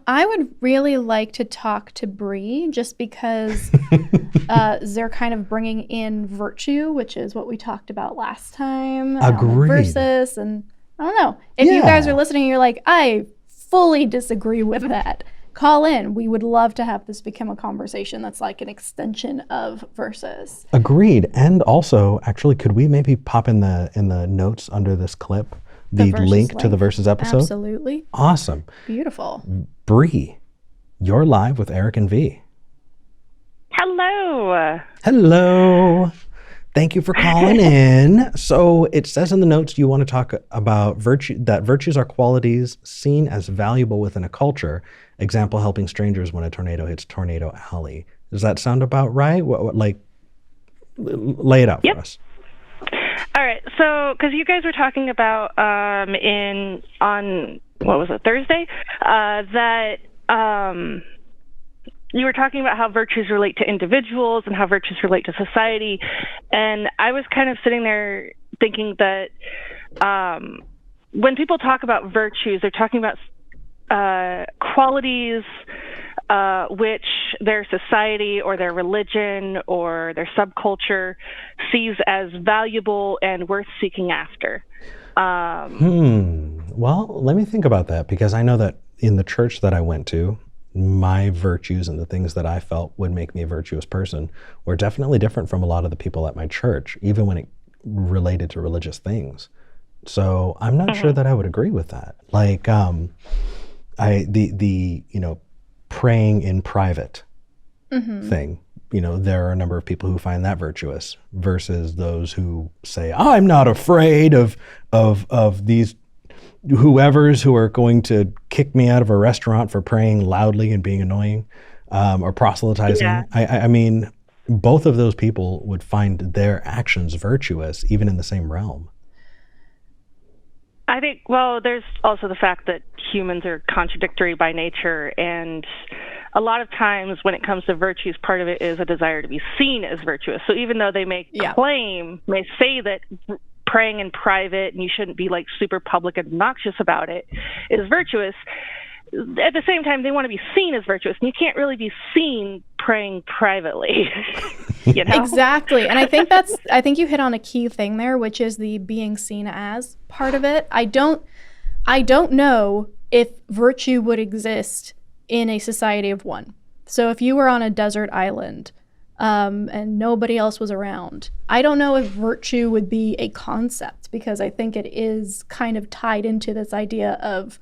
I would really like to talk to Bree just because they're kind of bringing in virtue, which is what we talked about last time. Agreed. Versus, and I don't know. If you guys are listening, you're like, I fully disagree with that. Call in. We would love to have this become a conversation that's like an extension of versus. Agreed. And also, actually, could we maybe pop in the notes under this clip the link to the versus episode? Absolutely. Awesome. Beautiful. Bree, you're live with Eric and V. Hello. Hello. Thank you for calling in. So it says in the notes you want to talk about that virtues are qualities seen as valuable within a culture. Example, helping strangers when a tornado hits Tornado Alley. Does that sound about right? What lay it out for us. All right. So, because you guys were talking about on what was it, Thursday, that you were talking about how virtues relate to individuals and how virtues relate to society, and I was kind of sitting there thinking that when people talk about virtues, they're talking about qualities which their society or their religion or their subculture sees as valuable and worth seeking after. Well, let me think about that, because I know that in the church that I went to, my virtues and the things that I felt would make me a virtuous person were definitely different from a lot of the people at my church, even when it related to religious things. So I'm not sure that I would agree with that. Like, praying in private thing. There are a number of people who find that virtuous versus those who say, I'm not afraid of these whoever's who are going to kick me out of a restaurant for praying loudly and being annoying or proselytizing. Yeah. I mean, both of those people would find their actions virtuous, even in the same realm. I think, well, there's also the fact that humans are contradictory by nature, and a lot of times when it comes to virtues, part of it is a desire to be seen as virtuous. So even though they may say that praying in private and you shouldn't be like super public and obnoxious about it is virtuous, at the same time they want to be seen as virtuous, and you can't really be seen praying privately. Exactly. And I think you hit on a key thing there, which is the being seen as part of it. I don't know if virtue would exist in a society of one. So if you were on a desert island and nobody else was around, I don't know if virtue would be a concept, because I think it is kind of tied into this idea of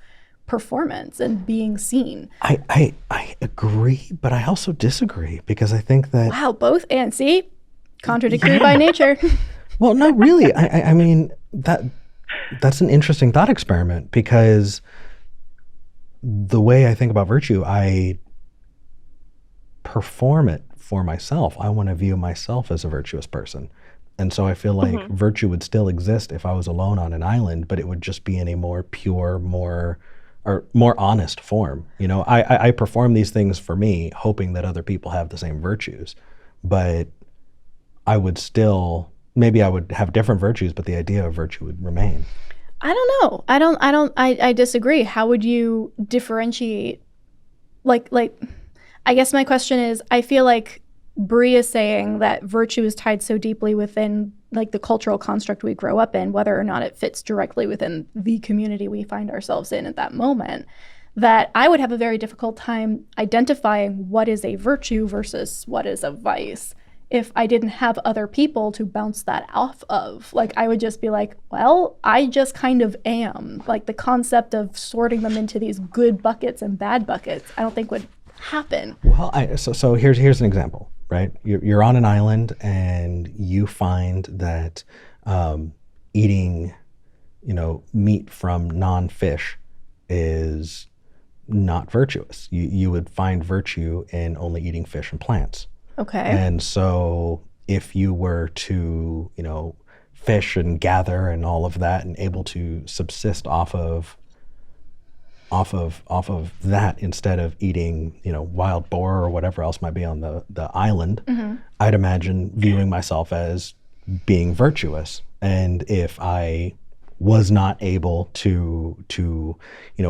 performance and being seen. I agree, but I also disagree, because I think that... Wow, both and see? Contradictory by nature. Well, no, really. I mean, that's an interesting thought experiment, because the way I think about virtue, I perform it for myself. I want to view myself as a virtuous person. And so I feel like virtue would still exist if I was alone on an island, but it would just be in a more pure, more honest form. I perform these things for me, hoping that other people have the same virtues, but I would still, maybe I would have different virtues, but the idea of virtue would remain. I don't know. I disagree. How would you differentiate? Like, I guess my question is, I feel like Bree is saying that virtue is tied so deeply within like the cultural construct we grow up in, whether or not it fits directly within the community we find ourselves in at that moment, that I would have a very difficult time identifying what is a virtue versus what is a vice if I didn't have other people to bounce that off of. Like, I would just be like, well, I just kind of am. Like, the concept of sorting them into these good buckets and bad buckets, I don't think would happen. Well, so here's an example, right? You're on an island and you find that eating, meat from non-fish is not virtuous. You would find virtue in only eating fish and plants. Okay. And so if you were to, fish and gather and all of that and able to subsist off of that instead of eating, wild boar or whatever else might be on the island, I'd imagine viewing myself as being virtuous. And if I was not able to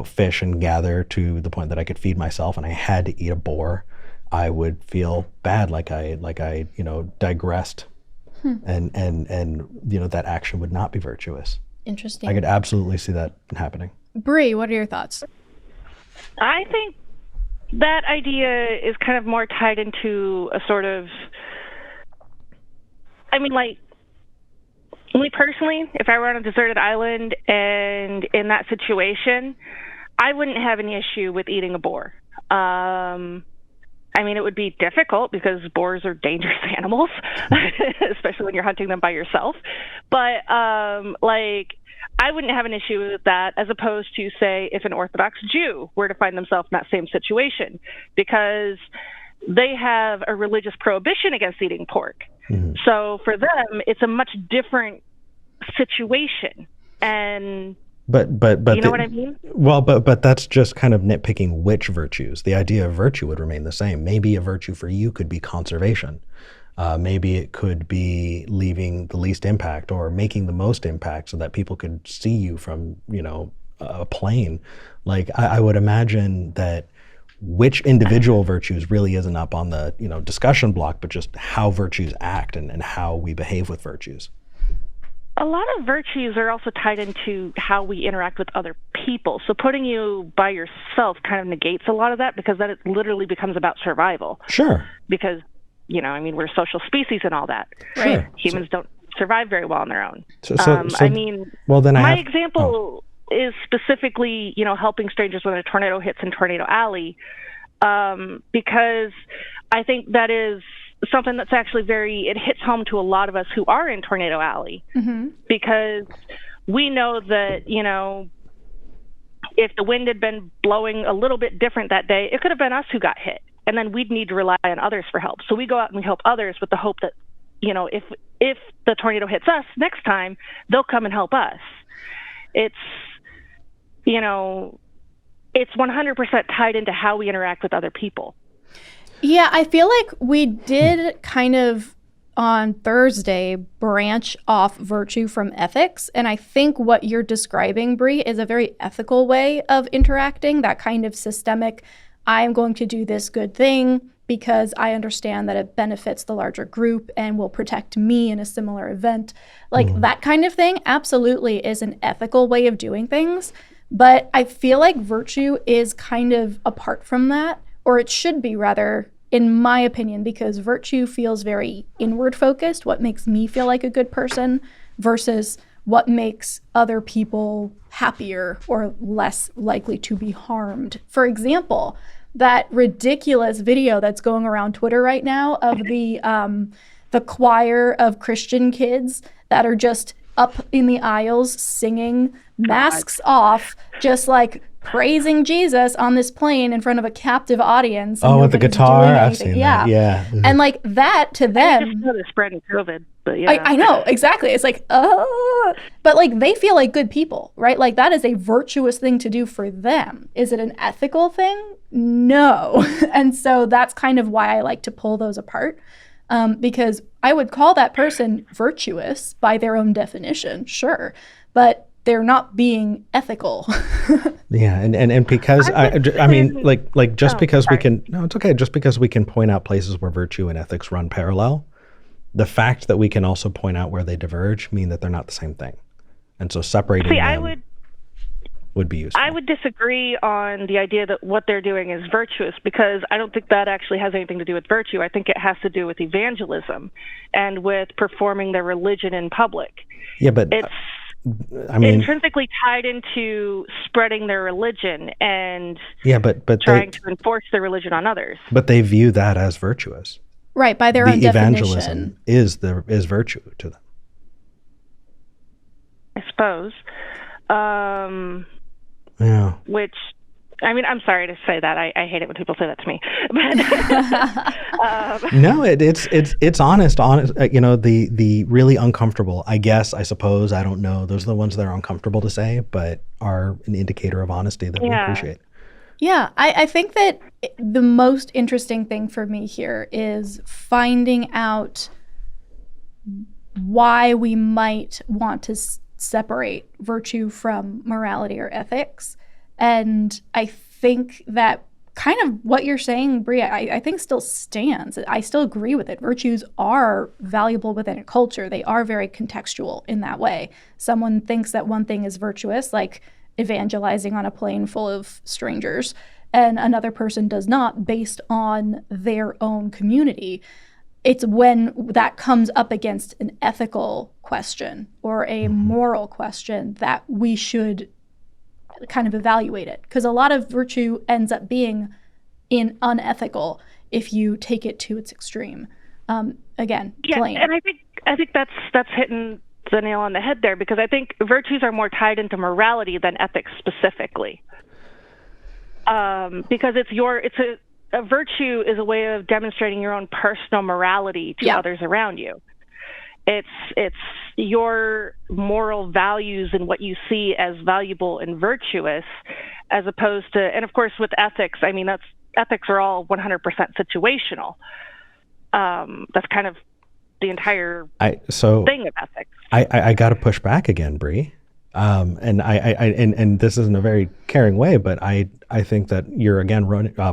fish and gather to the point that I could feed myself, and I had to eat a boar, I would feel bad, like I digressed, and that action would not be virtuous. Interesting. I could absolutely see that happening. Bree, what are your thoughts? I think that idea is kind of more tied into a sort of, like, me personally, if I were on a deserted island and in that situation, I wouldn't have any issue with eating a boar. It would be difficult because boars are dangerous animals, especially when you're hunting them by yourself. But, I wouldn't have an issue with that, as opposed to, say, if an Orthodox Jew were to find themselves in that same situation, because they have a religious prohibition against eating pork. Mm-hmm. So for them, it's a much different situation. And but you know what I mean? Well, but that's just kind of nitpicking which virtues. The idea of virtue would remain the same. Maybe a virtue for you could be conservation. Maybe it could be leaving the least impact or making the most impact so that people could see you from, a plane. Like, I would imagine that which individual virtues really isn't up on the, discussion block, but just how virtues act and how we behave with virtues. A lot of virtues are also tied into how we interact with other people. So putting you by yourself kind of negates a lot of that, because then it literally becomes about survival. Sure. Because we're a social species and all that. Right. Sure. Humans don't survive very well on their own. My example is specifically, helping strangers when a tornado hits in Tornado Alley, because I think that is something that's actually it hits home to a lot of us who are in Tornado Alley, mm-hmm. because we know that, if the wind had been blowing a little bit different that day, it could have been us who got hit. And then we'd need to rely on others for help. So we go out and we help others with the hope that, if the tornado hits us next time, they'll come and help us. It's 100% tied into how we interact with other people. Yeah, I feel like we did kind of on Thursday branch off virtue from ethics. And I think what you're describing, Bree, is a very ethical way of interacting, that kind of systemic, I am going to do this good thing because I understand that it benefits the larger group and will protect me in a similar event. That kind of thing absolutely is an ethical way of doing things. But I feel like virtue is kind of apart from that, or it should be rather, in my opinion, because virtue feels very inward focused, what makes me feel like a good person versus what makes other people happier or less likely to be harmed. For example, that ridiculous video that's going around Twitter right now of the choir of Christian kids that are just up in the aisles singing, masks off, just like praising Jesus on this plane in front of a captive audience. Oh, with the guitar? I've seen that. Yeah. And that to them... I just know they're spreading COVID, but yeah. I know, exactly. It's like, but they feel like good people, right? That is a virtuous thing to do for them. Is it an ethical thing? No. And so that's kind of why I like to pull those apart, because I would call that person virtuous by their own definition, sure, but they're not being ethical. Yeah, and because we can, no, it's okay. Just because we can point out places where virtue and ethics run parallel, the fact that we can also point out where they diverge mean that they're not the same thing. And so separating them would be useful. I would disagree on the idea that what they're doing is virtuous, because I don't think that actually has anything to do with virtue. I think it has to do with evangelism and with performing their religion in public. Yeah, but it's intrinsically tied into spreading their religion and trying to enforce their religion on others. But they view that as virtuous. Right, by their own evangelism definition. is virtue to them. I suppose. Yeah. Which, I'm sorry to say that. I hate it when people say that to me. But, no, it's honest. The really uncomfortable, I suppose, I don't know. Those are the ones that are uncomfortable to say, but are an indicator of honesty that we appreciate. Yeah, I think that the most interesting thing for me here is finding out why we might want to separate virtue from morality or ethics. And I think that kind of what you're saying, Bree, I think still stands. I still agree with it. Virtues are valuable within a culture. They are very contextual in that way. Someone thinks that one thing is virtuous, like evangelizing on a plane full of strangers, and another person does not, based on their own community. It's when that comes up against an ethical question or a moral question that we should kind of evaluate it, because a lot of virtue ends up being unethical if you take it to its extreme. Again, blame. And I think that's hitting the nail on the head there, because I think virtues are more tied into morality than ethics specifically. Because a virtue is a way of demonstrating your own personal morality to others around you. It's your moral values and what you see as valuable and virtuous, as opposed to, and of course with ethics, I mean, ethics are all 100% situational. That's kind of the entire thing of ethics. I got to push back again, Bree. And this isn't a very caring way, but I think that you're again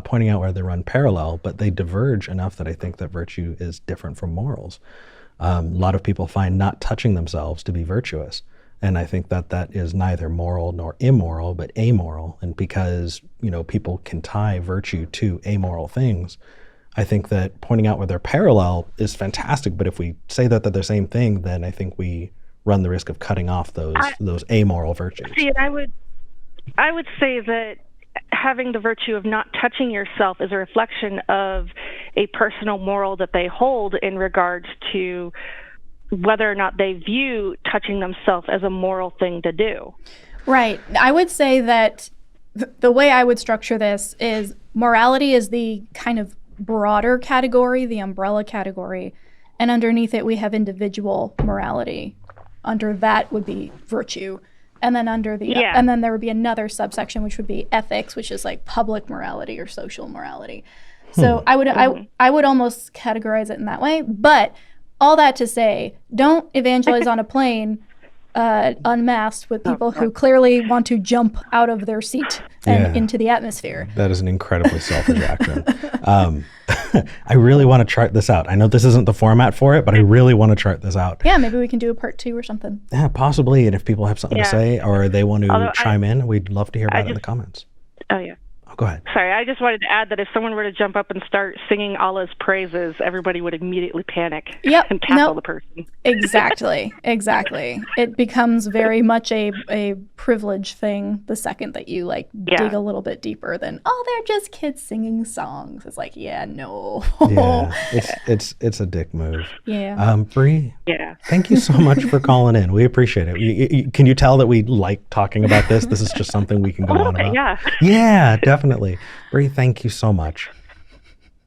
pointing out where they run parallel, but they diverge enough that I think that virtue is different from morals. A lot of people find not touching themselves to be virtuous. And I think that is neither moral nor immoral, but amoral. And because, people can tie virtue to amoral things, I think that pointing out where they're parallel is fantastic. But if we say that they're the same thing, then I think we run the risk of cutting off those amoral virtues. See, and I would say that having the virtue of not touching yourself is a reflection of a personal moral that they hold in regards to whether or not they view touching themselves as a moral thing to do. Right. I would say that the way I would structure this is morality is the kind of broader category, the umbrella category, and underneath it we have individual morality. Under that would be virtue. And then and then there would be another subsection, which would be ethics, which is like public morality or social morality. So I would almost categorize it in that way. But all that to say, don't evangelize on a plane unmasked with people who clearly want to jump out of their seat and into the atmosphere. That is an incredibly selfish action. I really want to chart this out. I know this isn't the format for it, but I really want to chart this out. Yeah, maybe we can do a part 2 or something. Yeah, possibly. And if people have something to say or they want to chime in, we'd love to hear about it in the comments. Oh, yeah. Oh, go ahead. Sorry, I just wanted to add that if someone were to jump up and start singing Allah's praises, everybody would immediately panic and tackle the person. Exactly. It becomes very much a privilege thing the second that you dig a little bit deeper than, they're just kids singing songs. It's like, no. Yeah, it's a dick move. Yeah. Bree, thank you so much for calling in. We appreciate it. Can you tell that we like talking about this? This is just something we can go on about. Yeah, definitely. Bree, thank you so much.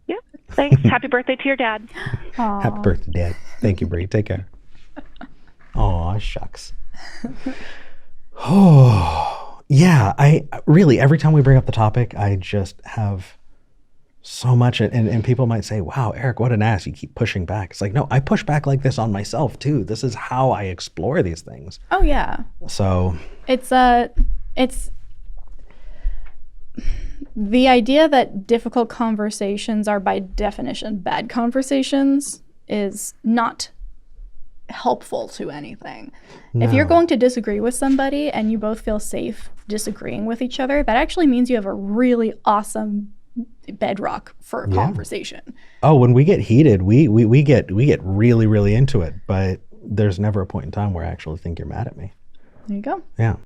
Yeah, thanks. Happy birthday to your dad. Aww. Happy birthday, Dad. Thank you, Bree. Take care. Aw, shucks. Oh, yeah. I really, every time we bring up the topic, I just have so much. And people might say, wow, Eric, what an ass. You keep pushing back. It's like, no, I push back like this on myself, too. This is how I explore these things. Oh, yeah. So it's the idea that difficult conversations are by definition bad conversations is not helpful to anything. No. If you're going to disagree with somebody and you both feel safe disagreeing with each other, that actually means you have a really awesome bedrock for a conversation. Oh, when we get heated, we get really, really into it, but there's never a point in time where I actually think you're mad at me. There you go. Yeah.